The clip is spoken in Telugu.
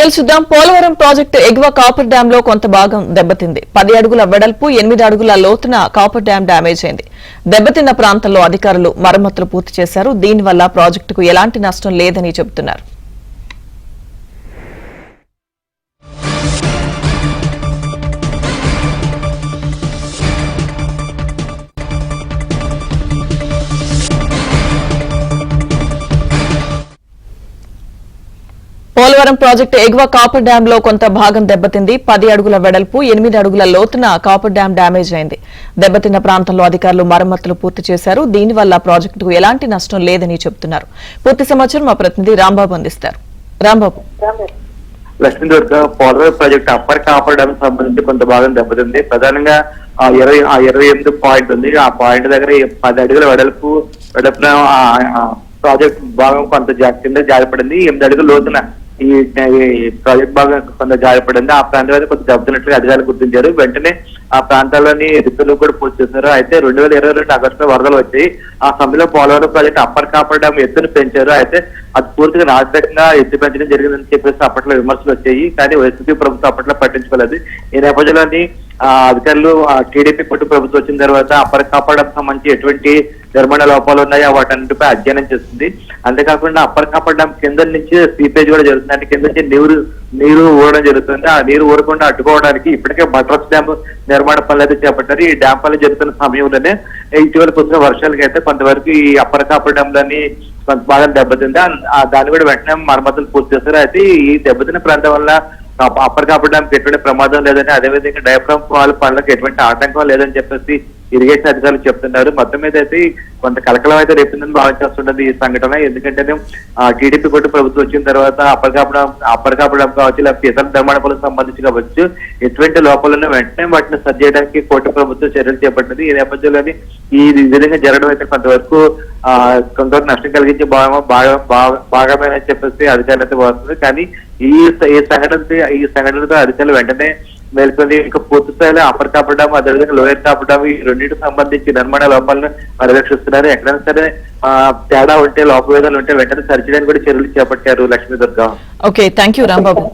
డీటెయిల్స్ చూద్దాం. పోలవరం ప్రాజెక్టు ఎగువ కాపర్ డ్యాం లో కొంత భాగం దెబ్బతింది. 10 అడుగుల వెడల్పు 8 అడుగుల లోతున కాపర్ డ్యాం డ్యామేజ్ అయింది. దెబ్బతిన్న ప్రాంతంలో అధికారులు మరమ్మతులు పూర్తి చేశారు. దీనివల్ల ప్రాజెక్టుకు ఎలాంటి నష్టం లేదని చెబుతున్నారు. పోలవరం ప్రాజెక్టు ఎగువ కాపర్ డ్యాం లో కొంత భాగం దెబ్బతింది. 10 అడుగుల వెడల్పు 8 అడుగుల లోతున కాపర్ డ్యాం డ్యామేజ్ అయింది. దెబ్బతిన్న ప్రాంతంలో అధికారులు మరమ్మతులు పూర్తి చేశారు. దీనివల్ల ప్రాజెక్టుకు ఎలాంటి నష్టం లేదని చెబుతున్నారు. పూర్తి సమాచారం మా ప్రతినిధి రాంబాబు అందిస్తారు. Rambabu. Lakshmi Durga Polavaram project upper coffer dam సంబంధించి కొంత భాగం దెబ్బతింది. ప్రధానంగా 28 పాయింట్ ఉంది. ఆ పాయింట్ దగ్గర 10 అడుగుల వెడల్పున ప్రాజెక్ట్ భాగం కొంత కింద జారిపడింది. 8 అడుగుల లోతున ఈ ప్రాజెక్ట్ భాగం కొంత జారిపడింది. ఆ ప్రాంతాల్లో కొంత దెబ్బతిన్నట్లుగా అధికారులు గుర్తించారు. వెంటనే ఆ ప్రాంతాల్లోని రిపేర్లు కూడా పూర్తి చేశారు. అయితే 2022 ఆగస్టులో వరదలు వచ్చాయి. ఆ సమయంలో Polavaram project upper coffer dam ఎత్తును పెంచారు. అయితే అది పూర్తిగా నాశకంగా ఎత్తు పెంచడం జరిగిందని చెప్పేసి అప్పట్లో విమర్శలు వచ్చాయి. కానీ వైసీపీ ప్రభుత్వం అప్పట్లో పట్టించుకోలేదు. ఈ నేపథ్యంలోని అధికారులు టీడీపీ కుటుంబ ప్రభుత్వం వచ్చిన తర్వాత అప్పర్ కాపర్ డ్యాం సంబంధించి ఎటువంటి నిర్మాణ లోపాలు ఉన్నాయో వాటన్నిటిపై అధ్యయనం చేస్తుంది. అంతేకాకుండా అప్పర్ కాపర్ డ్యాం కింద నుంచి సీపేజ్ కూడా జరుగుతుంది. అంటే కింద నుంచి నీరు ఊరడం జరుగుతుంది. ఆ నీరు ఊరకుండా అడ్డుకోవడానికి ఇప్పటికే బట్రస్ డ్యాం నిర్మాణ పనులు అయితే చేపట్టారు. ఈ డ్యాం పనులు జరుగుతున్న సమయంలోనే ఇటీవల కురిసిన వర్షాలకి అయితే కొంతవరకు ఈ అప్పర్ కాపర్ డ్యాం లోని కొంత భాగం దెబ్బతింది. దాన్ని కూడా వెంటనే మరమ్మతులు పూర్తి చేస్తారు. అయితే ఈ దెబ్బతిన్న ప్రాంతం వల్ల అప్పర్ కాపర్ డ్యాం ఎటువంటి ప్రమాదం లేదని, అదేవిధంగా డయాఫ్రామ్ వాల్ పనులకు ఎటువంటి ఆటంకం లేదని చెప్పేసి ఇరిగేషన్ అధికారులు చెప్తున్నారు. మొత్తం మీద అయితే కొంత కలకలం అయితే రేపిందని భావించేస్తున్నది ఈ సంఘటన. ఎందుకంటే టీడీపీ కూడా ప్రభుత్వం వచ్చిన తర్వాత అప్పర్ కాపర్ డ్యాం కావచ్చు, లేకపోతే ఇతర నిర్మాణ పనులకు సంబంధించి కావచ్చు, ఎటువంటి లోపాలను వెంటనే వాటిని సరి చేయడానికి కోటి ప్రభుత్వం చర్యలు చేపట్టింది. ఈ నేపథ్యంలోని ఈ విధంగా జరగడం అయితే కొంతవరకు నష్టం కలిగించే భాగమేనని చెప్పేసి అధికారులు అయితే వస్తుంది. కానీ ఈ సంఘటనతో అధికారులు వెంటనే మేల్కొని ఇంకా పూర్తి స్థాయిలో అప్పర్ కాపర్ డ్యాం, అదేవిధంగా లోయర్ కాపర్ డ్యాం ఈ రెండింటికి సంబంధించి నిర్మాణ లోపాలను పరిరక్షిస్తున్నారు. ఎక్కడైనా సరే తేడా ఉంటే, లోపవేదాలు ఉంటే వెంటనే సరిచేయడానికి కూడా చర్యలు చేపట్టారు. Lakshmi Durga. Okay, thank you Rambabu.